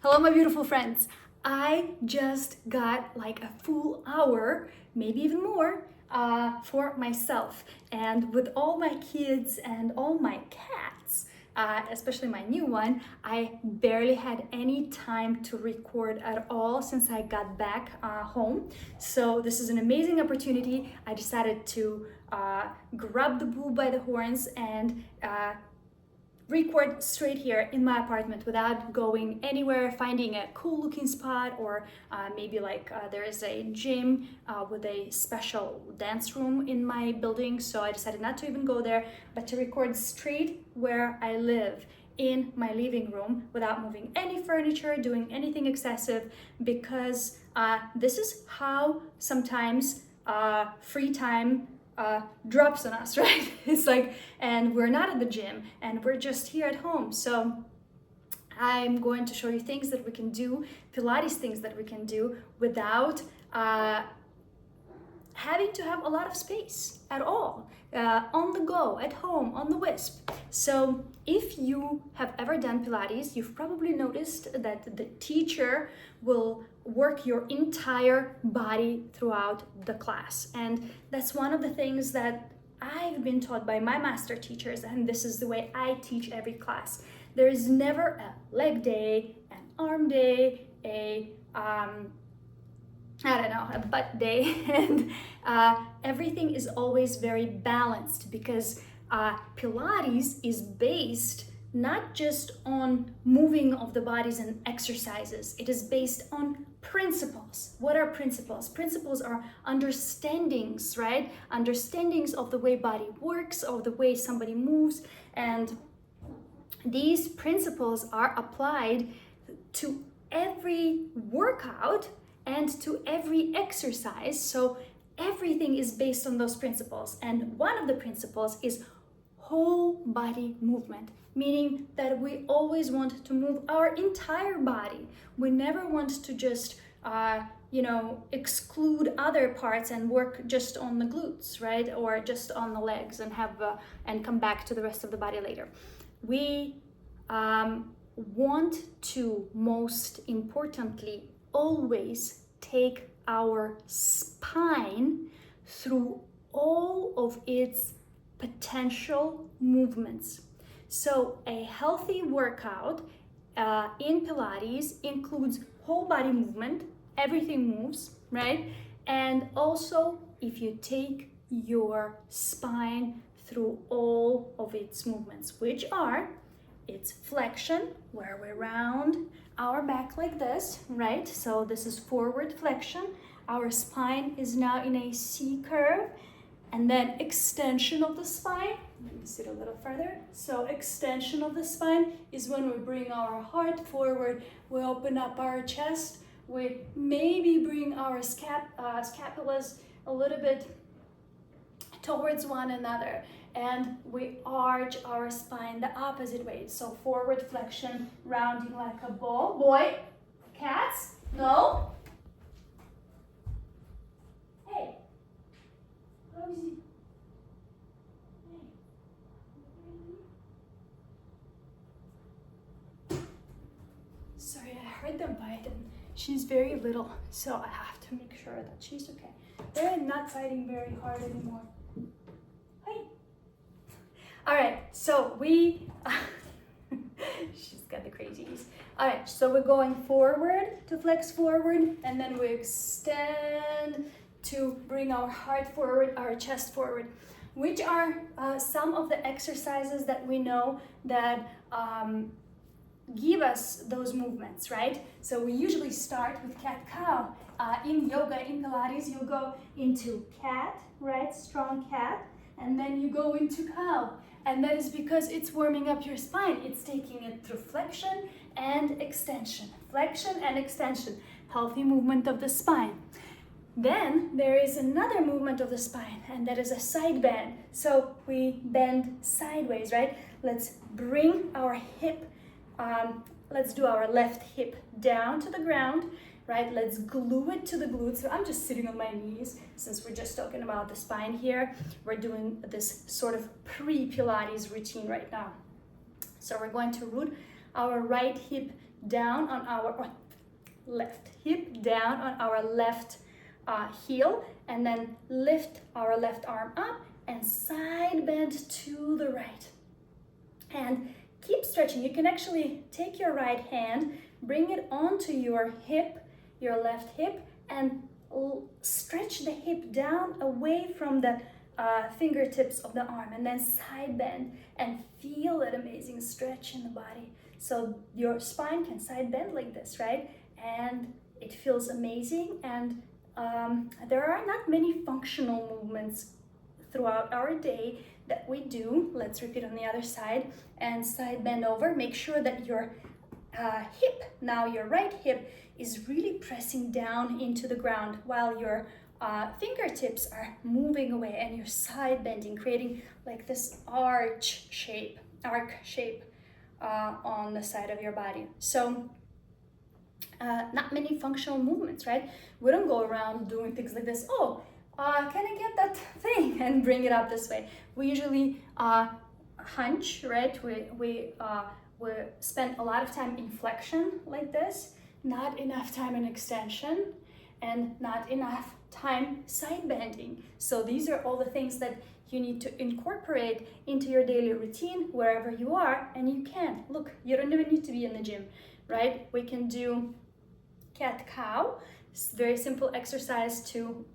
Hello, my beautiful friends. I just got like a full hour, maybe even more, for myself. And with all my kids and all my cats, especially my new one, I barely had any time to record at all since I got back home. So this is an amazing opportunity. I decided to grab the bull by the horns and record straight here in my apartment without going anywhere, finding a cool looking spot, or maybe like there is a gym with a special dance room in my building. So I decided not to even go there, but to record straight where I live in my living room without moving any furniture, doing anything excessive, because this is how sometimes free time drops on us, right? It's like, and we're not at the gym and we're just here at home. So I'm going to show you things that we can do, Pilates things that we can do without having to have a lot of space at all, on the go, at home, on the wisp. So if you have ever done Pilates, you've probably noticed that the teacher will work your entire body throughout the class. And that's one of the things that I've been taught by my master teachers, and this is the way I teach every class. There is never a leg day, an arm day, a butt day, and everything is always very balanced, because Pilates is based not just on moving of the bodies and exercises. It is based on principles. What are principles? Principles are understandings, right? Understandings of the way body works, of the way somebody moves, and these principles are applied to every workout and to every exercise. So everything is based on those principles. And one of the principles is whole body movement, meaning that we always want to move our entire body. We never want to just, exclude other parts and work just on the glutes, right? Or just on the legs and and come back to the rest of the body later. We want to, most importantly, always take our spine through all of its potential movements. So a healthy workout in Pilates includes whole body movement, everything moves, right? And also if you take your spine through all of its movements, which are its flexion, where we round our back like this, right? So this is forward flexion. Our spine is now in a C curve. And then extension of the spine. Let me sit a little further. So extension of the spine is when we bring our heart forward, we open up our chest, we maybe bring our scapulas a little bit towards one another, and we arch our spine the opposite way. So forward flexion, rounding like a ball. Boy, cats, no. Hey, Rosie. Hey. Sorry, I heard them bite, and she's very little, so I have to make sure that she's okay. They're not fighting very hard anymore. All right, so she's got the crazies. All right, so we're going forward to flex forward, and then we extend to bring our heart forward, our chest forward, which are some of the exercises that we know that give us those movements, right? So we usually start with cat-cow. In yoga, in Pilates, you go into cat, right? Strong cat. And then you go into cow. And that is because it's warming up your spine. It's taking it through flexion and extension. Flexion and extension. Healthy movement of the spine. Then there is another movement of the spine, and that is a side bend. So we bend sideways, right? Let's bring our hip, let's do our left hip down to the ground, right? Let's glue it to the glutes. So I'm just sitting on my knees since we're just talking about the spine here. We're doing this sort of pre-Pilates routine right now. So we're going to root our right hip down on our left hip down on our left heel, and then lift our left arm up and side bend to the right. And keep stretching. You can actually take your right hand, bring it onto your hip, your left hip, and stretch the hip down away from the fingertips of the arm, and then side bend and feel that amazing stretch in the body. So your spine can side bend like this, right? And it feels amazing. And there are not many functional movements throughout our day that we do. Let's repeat on the other side, and side bend over. Make sure that your hip, now your right hip, is really pressing down into the ground while your fingertips are moving away, and you're side bending, creating like this arc shape on the side of your body. So not many functional movements, right? We don't go around doing things like this. Oh, can I get that thing and bring it up this way? We usually hunch, right? We spend a lot of time in flexion like this, not enough time in extension, and not enough time side bending. So these are all the things that you need to incorporate into your daily routine wherever you are, and you can. Look, you don't even need to be in the gym, right? We can do cat-cow. It's a very simple exercise to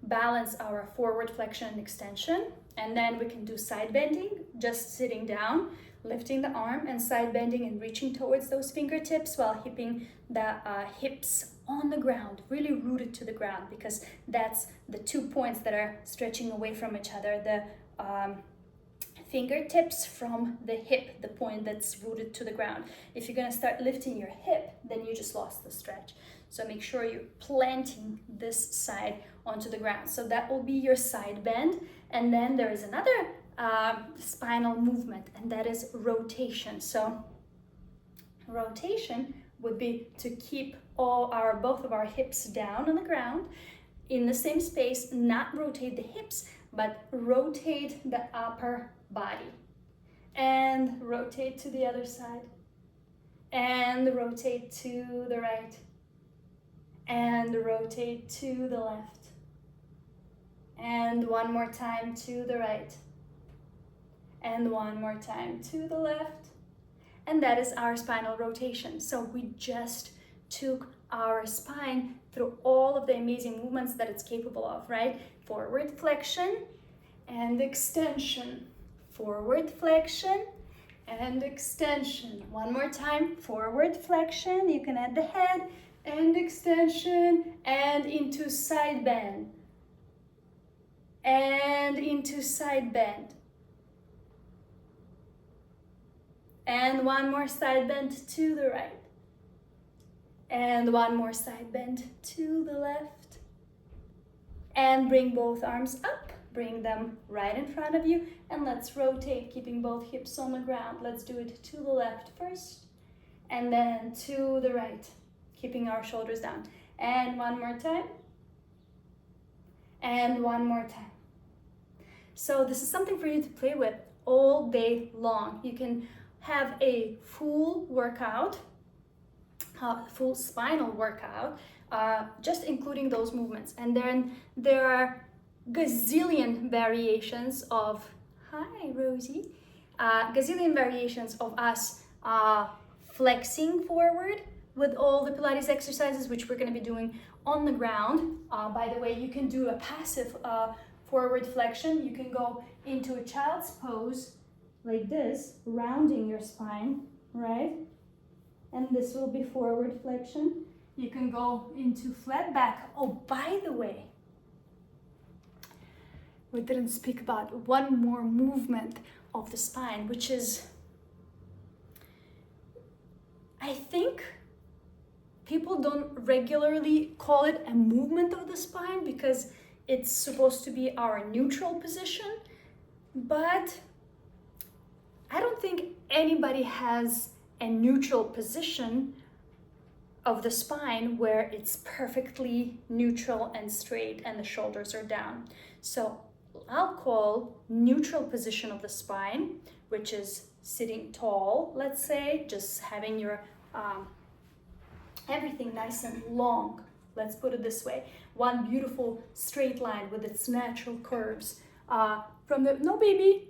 balance our forward flexion and extension. And then we can do side bending, just sitting down, lifting the arm and side bending and reaching towards those fingertips while keeping the hips on the ground, really rooted to the ground, because that's the 2 points that are stretching away from each other. The fingertips from the hip, the point that's rooted to the ground. If you're gonna start lifting your hip, then you just lost the stretch. So make sure you're planting this side onto the ground. So that will be your side bend. And then there is another spinal movement, and that is rotation. So rotation would be to keep both of our hips down on the ground in the same space, not rotate the hips, but rotate the upper body, and rotate to the other side, and rotate to the right, and rotate to the left, and one more time to the right, and one more time to the left. And that is our spinal rotation. So we just took our spine through all of the amazing movements that it's capable of, right? Forward flexion and extension, forward flexion and extension. One more time, forward flexion, you can add the head, and extension, and into side bend, and into side bend. And one more side bend to the right. And one more side bend to the left. And bring both arms up. Bring them right in front of you. And let's rotate, keeping both hips on the ground. Let's do it to the left first. And then to the right, keeping our shoulders down. And one more time. And one more time. So this is something for you to play with all day long. You can have a full workout, full spinal workout, just including those movements. And then there are gazillion variations of, hi Rosie, gazillion variations of us flexing forward with all the Pilates exercises, which we're going to be doing on the ground. By the way, you can do a passive forward flexion. You can go into a child's pose like this, rounding your spine, right? And this will be forward flexion. You can go into flat back. Oh, by the way, we didn't speak about one more movement of the spine, which is, I think people don't regularly call it a movement of the spine because it's supposed to be our neutral position, but I don't think anybody has a neutral position of the spine where it's perfectly neutral and straight and the shoulders are down. So I'll call neutral position of the spine, which is sitting tall, let's say, just having your everything nice and long. Let's put it this way. One beautiful straight line with its natural curves. From the, no baby,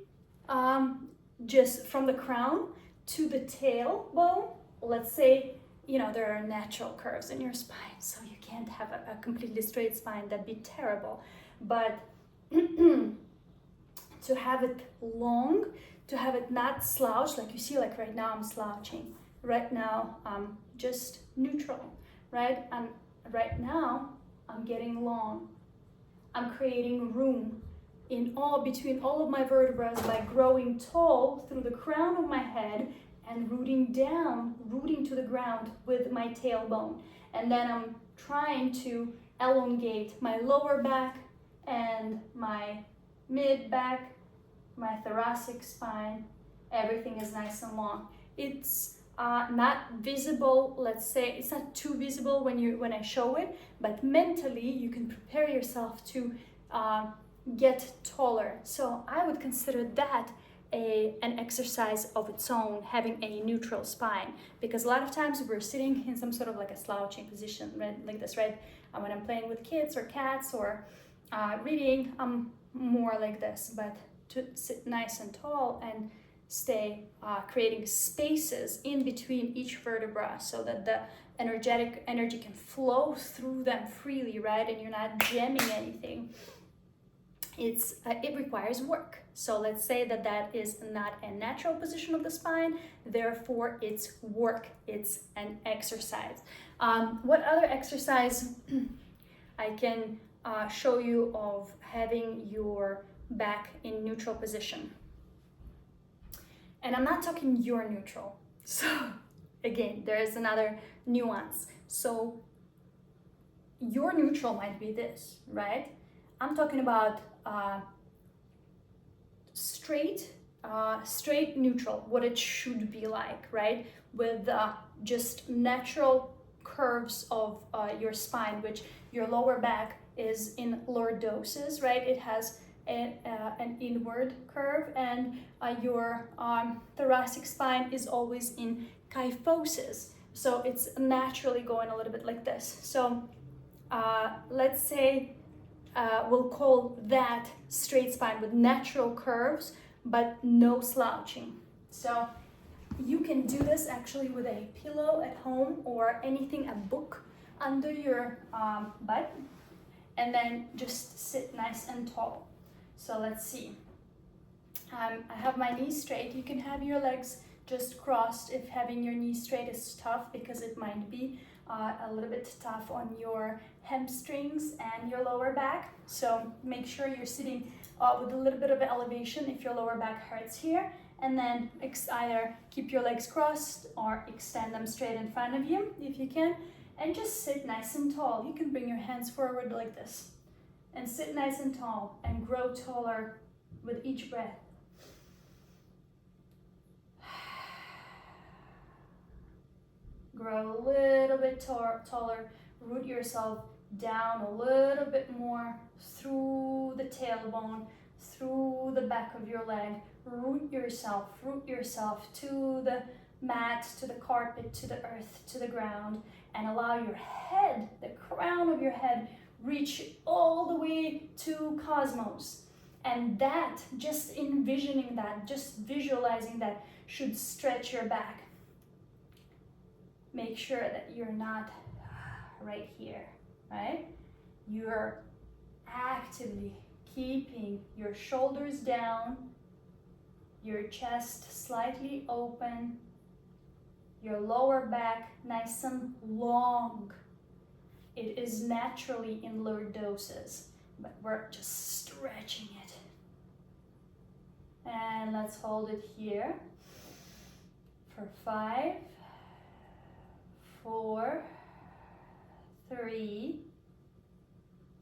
just from the crown to the tailbone. Let's say, you know, there are natural curves in your spine, so you can't have a completely straight spine. That'd be terrible. But to have it long, to have it not slouch, like you see, like right now I'm slouching. Right now I'm just neutral, right? And right now I'm getting long. I'm creating room in between all of my vertebrae by growing tall through the crown of my head and rooting down, rooting to the ground with my tailbone. And then I'm trying to elongate my lower back and my mid back, my thoracic spine. Everything is nice and long. It's not visible, let's say, it's not too visible when I show it, but mentally you can prepare yourself to get taller. So I would consider that an exercise of its own, having a neutral spine, because a lot of times we're sitting in some sort of like a slouching position, right? Like this, right? When I'm playing with kids or cats or reading, I'm more like this, but to sit nice and tall and stay creating spaces in between each vertebra so that the energy can flow through them freely, right? And you're not jamming anything. It requires work. So let's say that is not a natural position of the spine, therefore it's work, it's an exercise. What other exercise I can show you of having your back in neutral position? And I'm not talking your neutral. So again, there is another nuance. So your neutral might be this, right? I'm talking about straight neutral, what it should be like, right? With just natural curves of your spine, which your lower back is in lordosis, right? It has an inward curve, and your thoracic spine is always in kyphosis. So it's naturally going a little bit like this. So let's say we'll call that straight spine with natural curves, but no slouching. So you can do this actually with a pillow at home or anything, a book under your butt, and then just sit nice and tall. So let's see. I have my knees straight. You can have your legs just crossed if having your knees straight is tough, because it might be a little bit tough on your hamstrings and your lower back. So make sure you're sitting with a little bit of elevation if your lower back hurts here, and then either keep your legs crossed or extend them straight in front of you if you can, and just sit nice and tall. You can bring your hands forward like this and sit nice and tall and grow taller with each breath. Grow a little bit taller, root yourself down a little bit more through the tailbone, through the back of your leg. Root yourself to the mat, to the carpet, to the earth, to the ground, and allow your head, the crown of your head, reach all the way to cosmos. And that, just envisioning that, just visualizing that, should stretch your back. Make sure that you're not right here, right? You're actively keeping your shoulders down, your chest slightly open, your lower back nice and long. It is naturally in lordosis, but we're just stretching it. And let's hold it here for 5, 4, 3,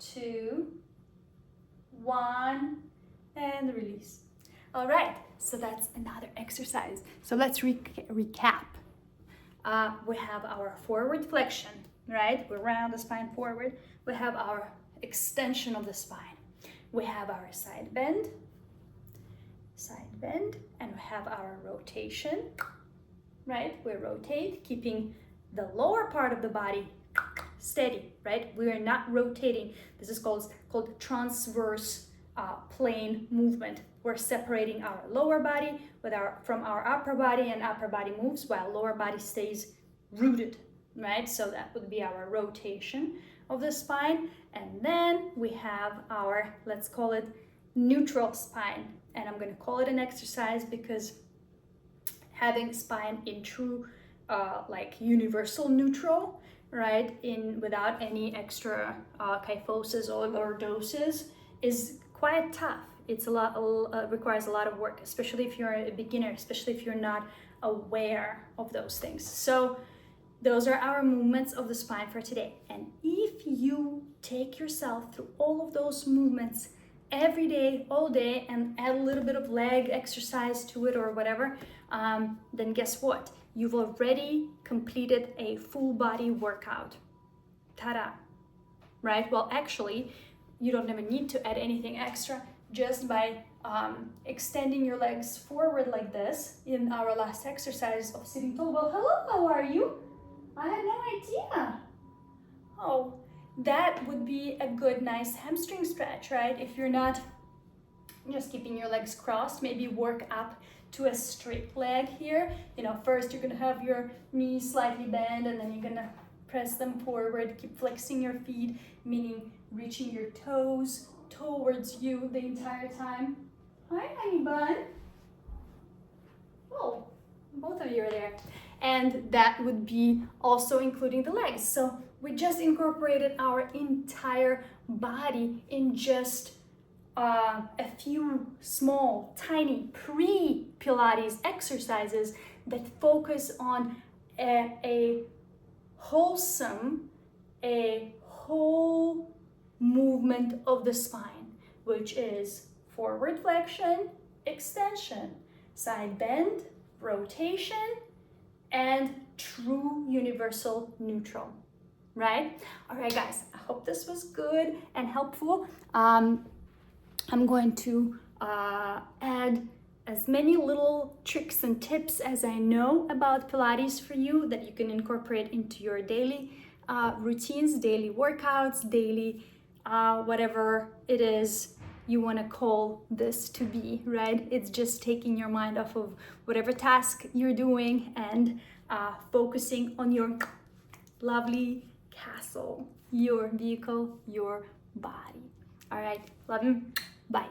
2, 1, and release. All right, so that's another exercise. So let's recap. We have our forward flexion, right? We round the spine forward. We have our extension of the spine. We have our side bend, side bend, and we have our rotation, right? We rotate, keeping the lower part of the body steady, right? We are not rotating. This is called transverse plane movement. We're separating our lower body from our upper body, and upper body moves while lower body stays rooted, right? So that would be our rotation of the spine. And then we have our, let's call it neutral spine. And I'm going to call it an exercise because having spine in true like universal neutral, right, without any extra kyphosis or lordosis is quite tough. It's requires a lot of work, especially if you're a beginner, especially if you're not aware of those things. So those are our movements of the spine for today. And if you take yourself through all of those movements every day, all day, and add a little bit of leg exercise to it or whatever, then guess what? You've already completed a full body workout. Ta-da, right? Well, actually, you don't even need to add anything extra just by extending your legs forward like this in our last exercise of sitting tall. Well, hello, how are you? I had no idea. Oh, that would be a good, nice hamstring stretch, right? If you're not just keeping your legs crossed, maybe work up to a straight leg here. You know, first you're gonna have your knees slightly bent, and then you're gonna press them forward, keep flexing your feet, meaning reaching your toes towards you the entire time. Hi, honey bun. Oh, both of you are there. And that would be also including the legs. So we just incorporated our entire body in just a few small, tiny pre-Pilates exercises that focus on a wholesome, a whole movement of the spine, which is forward flexion, extension, side bend, rotation, and true universal neutral, right? All right, guys, I hope this was good and helpful. I'm going to add as many little tricks and tips as I know about Pilates for you that you can incorporate into your daily routines, daily workouts, daily whatever it is you want to call this to be, right? It's just taking your mind off of whatever task you're doing and focusing on your lovely castle, your vehicle, your body. All right, love you. Bye.